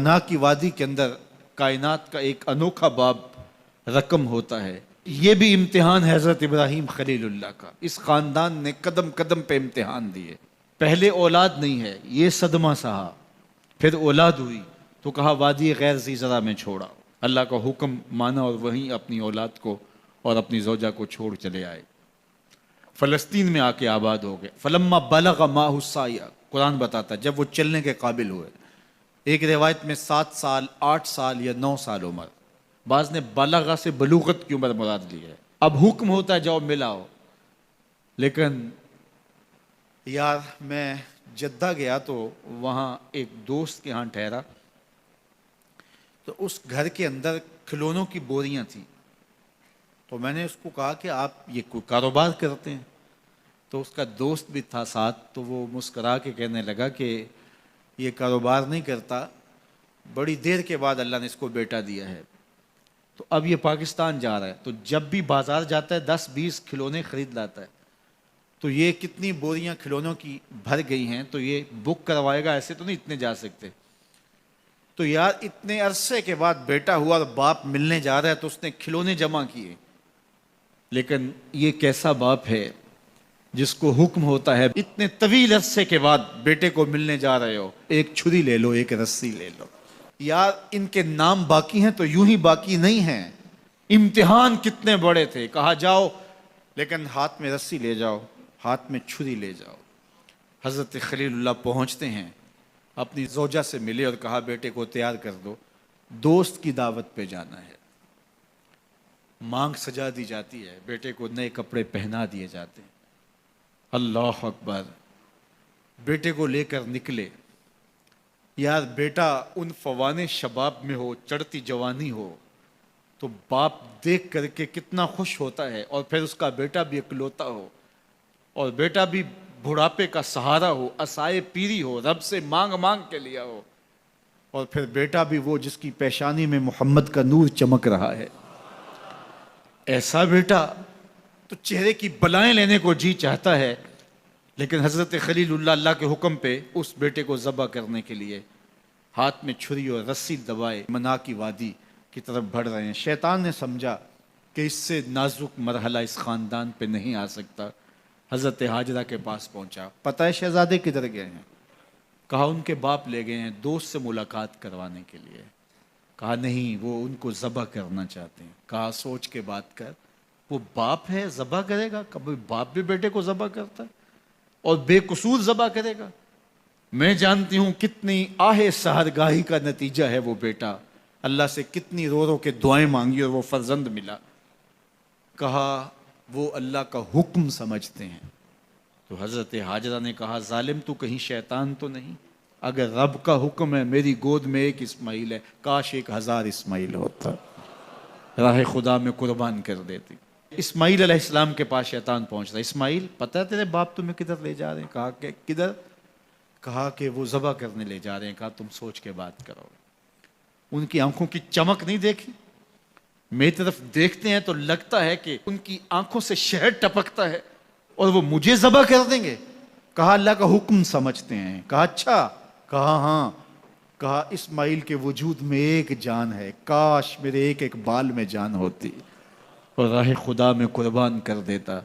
منا کی وادی کے اندر کائنات کا ایک انوکھا باب رقم ہوتا ہے. یہ بھی امتحان ہے حضرت ابراہیم خلیل اللہ کا. اس خاندان نے قدم قدم پہ امتحان دیے. پہلے اولاد نہیں ہے، یہ صدمہ سہا. پھر اولاد ہوئی تو کہا وادی غیر ذی زرع میں چھوڑا. اللہ کا حکم مانا اور وہیں اپنی اولاد کو اور اپنی زوجہ کو چھوڑ چلے آئے. فلسطین میں آ کے آباد ہو گئے. فلما بلغ ماہ السعی، قرآن بتاتا جب وہ چلنے کے قابل ہوئے. ایک روایت میں 7 سال 8 سال یا 9 سال عمر، بعض نے بلغہ سے بلوغت کی عمر مراد لی ہے. اب حکم ہوتا ہے جاؤ ملاؤ. لیکن یار میں جدہ گیا تو وہاں ایک دوست کے ہاں ٹھہرا، تو اس گھر کے اندر کھلونوں کی بوریاں تھیں. تو میں نے اس کو کہا کہ آپ یہ کوئی کاروبار کرتے ہیں؟ تو اس کا دوست بھی تھا ساتھ، تو وہ مسکرا کے کہنے لگا کہ یہ کاروبار نہیں کرتا، بڑی دیر کے بعد اللہ نے اس کو بیٹا دیا ہے. تو اب یہ پاکستان جا رہا ہے، تو جب بھی بازار جاتا ہے 10-20 کھلونے خرید لاتا ہے. تو یہ کتنی بوریاں کھلونوں کی بھر گئی ہیں، تو یہ بک کروائے گا، ایسے تو نہیں اتنے جا سکتے. تو یار اتنے عرصے کے بعد بیٹا ہوا اور باپ ملنے جا رہا ہے، تو اس نے کھلونے جمع کیے. لیکن یہ کیسا باپ ہے جس کو حکم ہوتا ہے اتنے طویل عرصے کے بعد بیٹے کو ملنے جا رہے ہو، ایک چھری لے لو، ایک رسی لے لو. یار ان کے نام باقی ہیں تو یوں ہی باقی نہیں ہیں. امتحان کتنے بڑے تھے. کہا جاؤ، لیکن ہاتھ میں رسی لے جاؤ، ہاتھ میں چھری لے جاؤ. حضرت خلیل اللہ پہنچتے ہیں، اپنی زوجہ سے ملے اور کہا بیٹے کو تیار کر دو، دوست کی دعوت پہ جانا ہے. مانگ سجا دی جاتی ہے، بیٹے کو نئے کپڑے پہنا دیے جاتے ہیں. اللہ اکبر. بیٹے کو لے کر نکلے. یار بیٹا ان فوان شباب میں ہو، چڑھتی جوانی ہو، تو باپ دیکھ کر کے کتنا خوش ہوتا ہے. اور پھر اس کا بیٹا بھی اکلوتا ہو، اور بیٹا بھی بڑھاپے کا سہارا ہو، عصائے پیری ہو، رب سے مانگ مانگ کے لیا ہو. اور پھر بیٹا بھی وہ جس کی پیشانی میں محمد کا نور چمک رہا ہے. ایسا بیٹا تو چہرے کی بلائیں لینے کو جی چاہتا ہے. لیکن حضرت خلیل اللہ اللہ کے حکم پہ اس بیٹے کو ذبح کرنے کے لیے ہاتھ میں چھری اور رسی دبائے منا کی وادی کی طرف بڑھ رہے ہیں. شیطان نے سمجھا کہ اس سے نازک مرحلہ اس خاندان پہ نہیں آ سکتا. حضرت حاجرہ کے پاس پہنچا. پتہ ہے شہزادے کدھر گئے ہیں؟ کہا ان کے باپ لے گئے ہیں دوست سے ملاقات کروانے کے لیے. کہا نہیں، وہ ان کو ذبح کرنا چاہتے ہیں. کہا سوچ کے بات کر، وہ باپ ہے ذبح کرے گا؟ کبھی باپ بھی بیٹے کو ذبح کرتا ہے اور بے قصور ذبح کرے گا؟ میں جانتی ہوں کتنی آہ سحرگاہی کا نتیجہ ہے وہ بیٹا. اللہ سے کتنی رو رو کے دعائیں مانگی اور وہ فرزند ملا. کہا وہ اللہ کا حکم سمجھتے ہیں. تو حضرت حاجرہ نے کہا ظالم تو کہیں شیطان تو نہیں؟ اگر رب کا حکم ہے، میری گود میں ایک اسماعیل ہے، کاش 1000 اسماعیل ہوتا، راہ خدا میں قربان کر دیتی. اسماعیل علیہ السلام کے پاس شیطان پہنچ رہا. اسماعیل پتہ ہے تیرے باپ تمہیں کدھر لے جا رہے ہیں؟ کہا کہ کدھر؟ کہا کہ وہ ذبح کرنے لے جا رہے ہیں. کہا تم سوچ کے بات کرو. ان کی آنکھوں کی چمک نہیں دیکھی؟ میری طرف دیکھتے ہیں تو لگتا ہے کہ ان کی آنکھوں سے شہد ٹپکتا ہے اور وہ مجھے ذبح کر دیں گے. کہا اللہ کا حکم سمجھتے ہیں. کہا اچھا. کہا ہاں. کہا اسماعیل کے وجود میں ایک جان ہے، کاش میرے ایک ایک بال میں جان ہوتی اور راہ خدا میں قربان کر دیتا.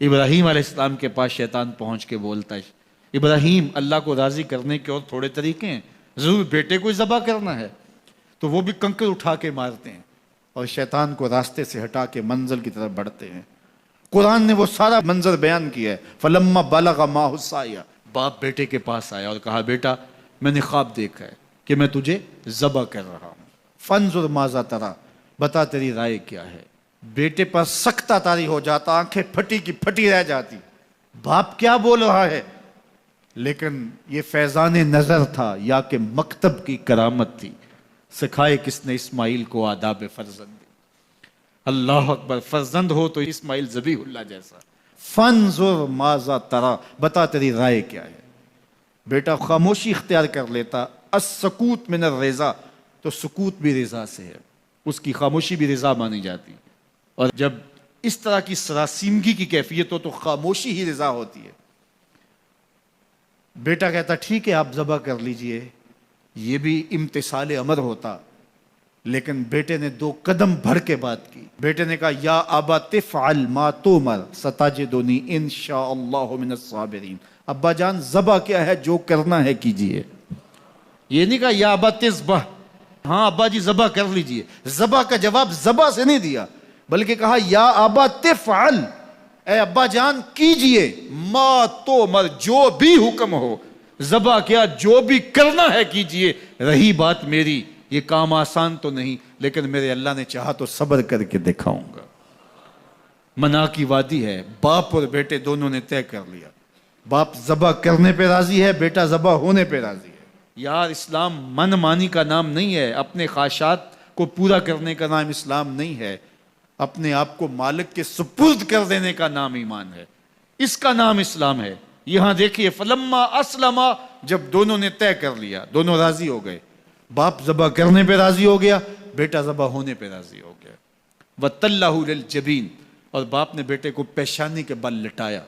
ابراہیم علیہ السلام کے پاس شیطان پہنچ کے بولتا ہے ابراہیم اللہ کو راضی کرنے کے اور تھوڑے طریقے ہیں، ضرور بیٹے کو ذبح کرنا ہے. تو وہ بھی کنکر اٹھا کے مارتے ہیں اور شیطان کو راستے سے ہٹا کے منزل کی طرف بڑھتے ہیں. قرآن نے وہ سارا منظر بیان کیا ہے. فلما بلغ ماہ السعی، باپ بیٹے کے پاس آیا اور کہا بیٹا میں نے خواب دیکھا ہے کہ میں تجھے ذبح کر رہا ہوں. فانظر ماذا تری، بتا تیری رائے کیا ہے. بیٹے پر سختہ طاری ہو جاتا، آنکھیں پھٹی کی پھٹی رہ جاتی. باپ کیا بول رہا ہے؟ لیکن یہ فیضان نظر تھا یا کہ مکتب کی کرامت تھی. سکھائے کس نے اسماعیل کو آداب فرزند. اللہ اکبر. فرزند ہو تو اسماعیل ذبیح اللہ جیسا. فانظر ماذا تری، بتا تیری رائے کیا ہے. بیٹا خاموشی اختیار کر لیتا. السکوت من الرضا، تو سکوت بھی رضا سے ہے، اس کی خاموشی بھی رضا مانی جاتی. اور جب اس طرح کی سراسیمگی کی کیفیت ہو تو خاموشی ہی رضا ہوتی ہے. بیٹا کہتا ٹھیک ہے آپ ذبح کر لیجئے. یہ بھی امتثال امر ہوتا، لیکن بیٹے نے 2 قدم بڑھ کے بات کی. بیٹے نے کہا یا ابا تفعل ما تؤمر ستجدنی ان شاء اللہ من الصابرین. ابا جان ذبح کیا ہے، جو کرنا ہے کیجئے. یہ نہیں کہا یا ابا تذبح، ہاں ابا جی ذبح کر لیجئے. ذبح کا جواب ذبح سے نہیں دیا، بلکہ کہا یا ابا تفعل، اے ابا جان کیجئے، ما تؤمر، جو بھی حکم ہو. ذبح کیا، جو بھی کرنا ہے کیجئے. رہی بات میری، یہ کام آسان تو نہیں، لیکن میرے اللہ نے چاہا تو صبر کر کے دکھاؤں گا. منا کی وادی ہے، باپ اور بیٹے دونوں نے طے کر لیا. باپ ذبح کرنے پہ راضی ہے، بیٹا ذبح ہونے پہ راضی ہے. یار اسلام من مانی کا نام نہیں ہے، اپنے خواہشات کو پورا کرنے کا نام اسلام نہیں ہے، اپنے آپ کو مالک کے سپرد کر دینے کا نام ایمان ہے. اس کا نام اسلام ہے. یہاں دیکھیے فلما اسلما، جب دونوں نے طے کر لیا، دونوں راضی ہو گئے. باپ ذبح کرنے پہ راضی ہو گیا، بیٹا ذبح ہونے پہ راضی ہو گیا. وَتَلَّهُ لِلْجَبِينِ، اور باپ نے بیٹے کو پیشانی کے بل لٹایا.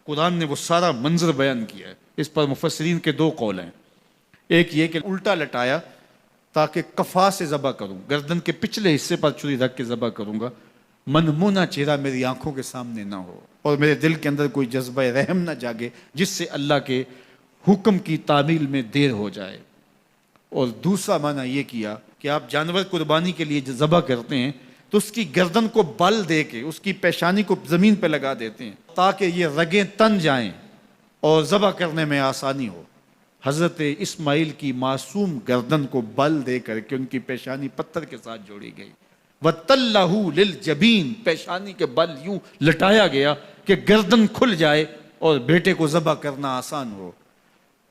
قرآن نے وہ سارا منظر بیان کیا ہے. اس پر مفسرین کے 2 قول ہیں. ایک یہ کہ الٹا لٹایا تاکہ کفا سے ذبح کروں، گردن کے پچھلے حصے پر چھری رکھ کے ذبح کروں گا، منمونا چہرہ میری آنکھوں کے سامنے نہ ہو اور میرے دل کے اندر کوئی جذبہ رحم نہ جاگے جس سے اللہ کے حکم کی تعمیل میں دیر ہو جائے. اور دوسرا معنی یہ کیا کہ آپ جانور قربانی کے لیے ذبح کرتے ہیں تو اس کی گردن کو بل دے کے اس کی پیشانی کو زمین پہ لگا دیتے ہیں تاکہ یہ رگیں تن جائیں اور ذبح کرنے میں آسانی ہو. حضرت اسماعیل کی معصوم گردن کو بل دے کر کے ان کی پیشانی پتھر کے ساتھ جوڑی گئی. وَتَلَّهُ لِلْجَبِينِ، پیشانی کے بل یوں لٹایا گیا کہ گردن کھل جائے اور بیٹے کو ذبح کرنا آسان ہو.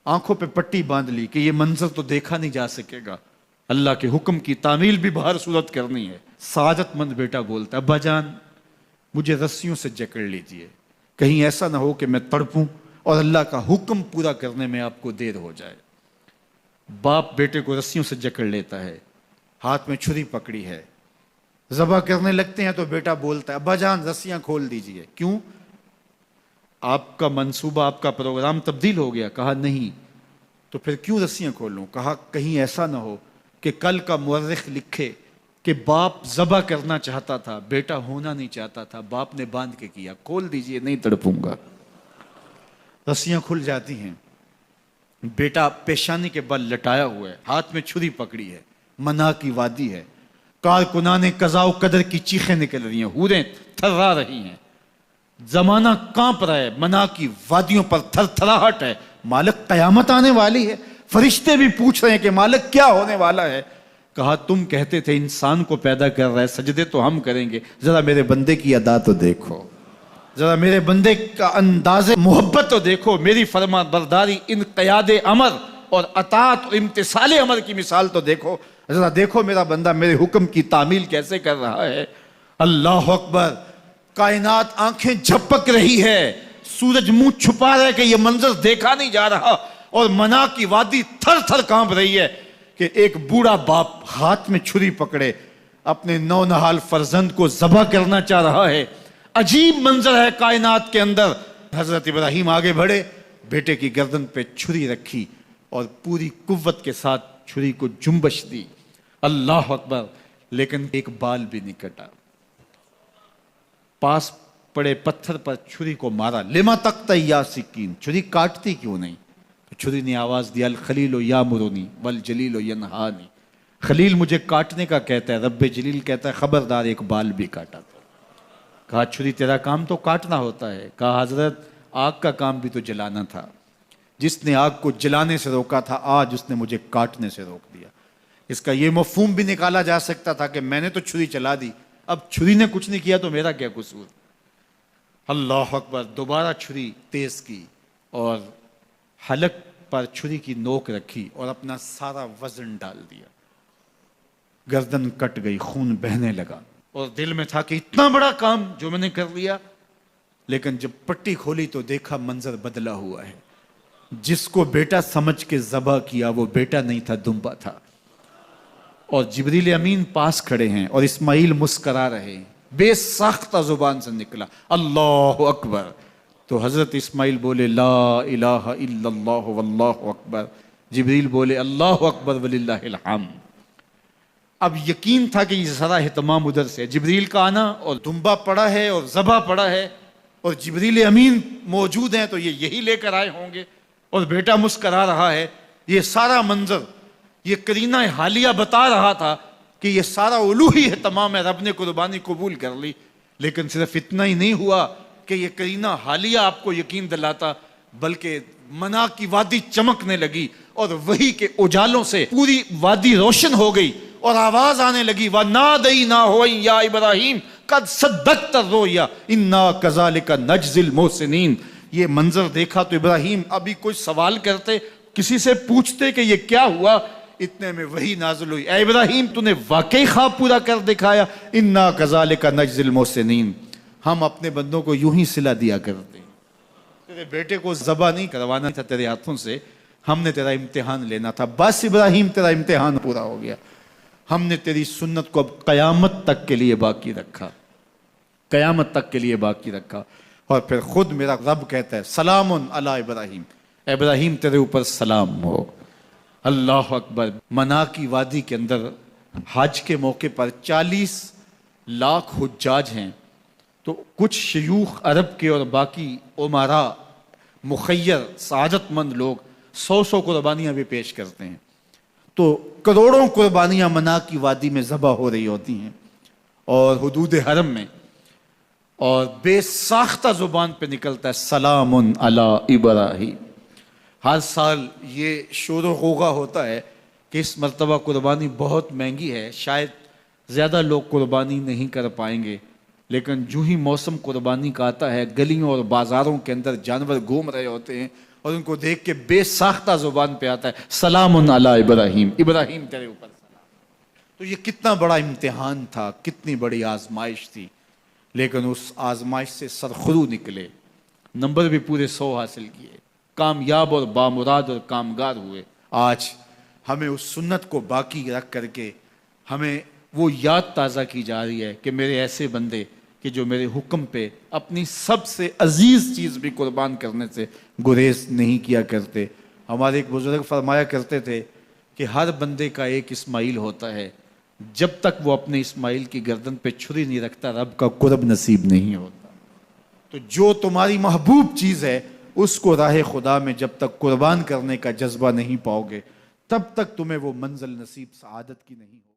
آنکھوں پہ پٹی باندھ لی کہ یہ منظر تو دیکھا نہیں جا سکے گا، اللہ کے حکم کی تعمیل بھی بہر صورت کرنی ہے. سعادت مند بیٹا بولتا ابا جان مجھے رسیوں سے جکڑ لیجئے، کہیں ایسا نہ ہو کہ میں تڑپوں اور اللہ کا حکم پورا کرنے میں آپ کو دیر ہو جائے. باپ بیٹے کو رسیوں سے جکڑ لیتا ہے، ہاتھ میں چھری پکڑی ہے، ذبح کرنے لگتے ہیں تو بیٹا بولتا ہے ابا جان رسیاں کھول دیجئے. کیوں؟ آپ کا منصوبہ، آپ کا پروگرام تبدیل ہو گیا. کہا نہیں. تو پھر کیوں رسیاں کھولوں؟ کہا کہیں ایسا نہ ہو کہ کل کا مورخ لکھے کہ باپ ذبح کرنا چاہتا تھا، بیٹا ہونا نہیں چاہتا تھا، باپ نے باندھ کے کیا. کھول دیجئے، نہیں تڑپوں گا. رسیاں کھل جاتی ہیں. بیٹا پیشانی کے بل لٹایا ہوا ہے، ہاتھ میں چھری پکڑی ہے، منا کی وادی ہے، کارکنان قضاء و قدر کی چیخیں نکل رہی ہیں، حوریں تھرا رہی ہیں، زمانہ کانپ رہا ہے، منا کی وادیوں پر تھر تھراہٹ ہے. مالک قیامت آنے والی ہے. فرشتے بھی پوچھ رہے ہیں کہ مالک کیا ہونے والا ہے. کہا تم کہتے تھے انسان کو پیدا کر رہا ہے، سجدے تو ہم کریں گے، ذرا میرے بندے کی ادا تو دیکھو، ذرا میرے بندے کا انداز محبت تو دیکھو، میری فرما برداری، انقیاد امر اور اطاعت اور امتثال امر کی مثال تو دیکھو، ذرا دیکھو میرا بندہ میرے حکم کی تعمیل کیسے کر رہا ہے. اللہ اکبر. کائنات آنکھیں جھپک رہی ہے، سورج منہ چھپا رہا ہے کہ یہ منظر دیکھا نہیں جا رہا، اور منا کی وادی تھر تھر کانپ رہی ہے کہ ایک بوڑھا باپ ہاتھ میں چھری پکڑے اپنے نونہال فرزند کو ذبح کرنا چاہ رہا ہے. عجیب منظر ہے کائنات کے اندر. حضرت ابراہیم آگے بڑھے، بیٹے کی گردن پہ چھری رکھی اور پوری قوت کے ساتھ چھری کو جنبش دی. اللہ اکبر. لیکن ایک بال بھی نہیں کٹا. پاس پڑے پتھر پر چھری کو مارا. لما تقطع یا سکین، چھری کاٹتی کیوں نہیں؟ تو چھری نے آواز دیا الخلیل یامرنی والجلیل ینہانی، خلیل مجھے کاٹنے کا کہتا ہے، رب جلیل کہتا ہے خبردار ایک بال بھی کاٹا. کہا چھری تیرا کام تو کاٹنا ہوتا ہے. کہا حضرت آگ کا کام بھی تو جلانا تھا، جس نے آگ کو جلانے سے روکا تھا آج اس نے مجھے کاٹنے سے روک دیا. اس کا یہ مفہوم بھی نکالا جا سکتا تھا کہ میں نے تو چھری چلا دی، اب چھری نے کچھ نہیں کیا تو میرا کیا قصور. اللہ اکبر. دوبارہ چھری تیز کی اور حلق پر چھری کی نوک رکھی اور اپنا سارا وزن ڈال دیا. گردن کٹ گئی، خون بہنے لگا اور دل میں تھا کہ اتنا بڑا کام جو میں نے کر لیا. لیکن جب پٹی کھولی تو دیکھا منظر بدلا ہوا ہے. جس کو بیٹا سمجھ کے ذبح کیا وہ بیٹا نہیں تھا، دمبا تھا. اور جبریل امین پاس کھڑے ہیں اور اسماعیل مسکرا رہے ہیں. بے ساختہ زبان سے نکلا اللہ اکبر. تو حضرت اسماعیل بولے لا الہ الا اللہ واللہ اکبر. جبریل بولے اللہ اکبر وللہ الحمد۔ اب یقین تھا کہ یہ سارا اہتمام ادھر سے، جبریل کا آنا اور دمبا پڑا ہے اور ذبح پڑا ہے اور جبریل امین موجود ہیں تو یہ یہی لے کر آئے ہوں گے، اور بیٹا مسکرا رہا ہے۔ یہ سارا منظر، یہ قرینہ حالیہ بتا رہا تھا کہ یہ سارا الوہی اہتمام ہے، رب نے قربانی قبول کر لی۔ لیکن صرف اتنا ہی نہیں ہوا کہ یہ قرینہ حالیہ آپ کو یقین دلاتا، بلکہ منا کی وادی چمکنے لگی اور وہی کے اجالوں سے پوری وادی روشن ہو گئی، اور آواز آنے لگی وَنَادَيْنَاهُ أَن يَا إِبْرَاهِيمُ قَدْ صَدَّقْتَ الرُّؤْيَا إِنَّا كَذَلِكَ نَجْزِي الْمُحْسِنِينَ۔ یہ منظر دیکھا تو ابراہیم ابھی کوئی سوال کرتے، کسی سے پوچھتے کہ یہ کیا ہوا، اتنے میں وہی نازل ہوئی، اے ابراہیم تو نے واقعی خواب پورا کر دکھایا، اِنَّا كَذَلِكَ نَجْزِي الْمُحْسِنِينَ، ہم اپنے بندوں کو یوں ہی صلہ دیا کرتے۔ تیرے بیٹے کو ذبح نہیں کروانا تھا تیرے ہاتھوں سے، ہم نے تیرا امتحان لینا تھا، بس ابراہیم تیرا امتحان پورا ہو گیا، ہم نے تیری سنت کو اب قیامت تک کے لیے باقی رکھا، قیامت تک کے لیے باقی رکھا۔ اور پھر خود میرا رب کہتا ہے سلام علی ابراہیم، اے ابراہیم تیرے اوپر سلام ہو۔ اللہ اکبر۔ منا کی وادی کے اندر حج کے موقع پر 40 لاکھ حجاج ہیں، تو کچھ شیوخ عرب کے اور باقی عمراء مخیر سعادت مند لوگ 100 قربانیاں بھی پیش کرتے ہیں، تو کروڑوں قربانیاں منا کی وادی میں ذبح ہو رہی ہوتی ہیں اور حدود حرم میں، اور بے ساختہ زبان پہ نکلتا ہے سلام علی ابراہیم۔ ہر سال یہ شور و غوغا ہوتا ہے کہ اس مرتبہ قربانی بہت مہنگی ہے، شاید زیادہ لوگ قربانی نہیں کر پائیں گے، لیکن جو ہی موسم قربانی کا آتا ہے گلیوں اور بازاروں کے اندر جانور گھوم رہے ہوتے ہیں اور ان کو دیکھ کے بے ساختہ زبان پہ آتا ہے سلام علی ابراہیم، ابراہیم تیرے اوپر سلام۔ تو یہ کتنا بڑا امتحان تھا، کتنی بڑی آزمائش تھی، لیکن اس آزمائش سے سرخرو نکلے، نمبر بھی پورے 100 حاصل کیے، کامیاب اور بامراد اور کامگار ہوئے۔ آج ہمیں اس سنت کو باقی رکھ کر کے ہمیں وہ یاد تازہ کی جا رہی ہے کہ میرے ایسے بندے کہ جو میرے حکم پہ اپنی سب سے عزیز چیز بھی قربان کرنے سے گریز نہیں کیا کرتے۔ ہمارے ایک بزرگ فرمایا کرتے تھے کہ ہر بندے کا ایک اسماعیل ہوتا ہے، جب تک وہ اپنے اسماعیل کی گردن پہ چھری نہیں رکھتا رب کا قرب نصیب نہیں ہوتا۔ تو جو تمہاری محبوب چیز ہے اس کو راہ خدا میں جب تک قربان کرنے کا جذبہ نہیں پاؤ گے، تب تک تمہیں وہ منزل نصیب سعادت کی نہیں ہوگی۔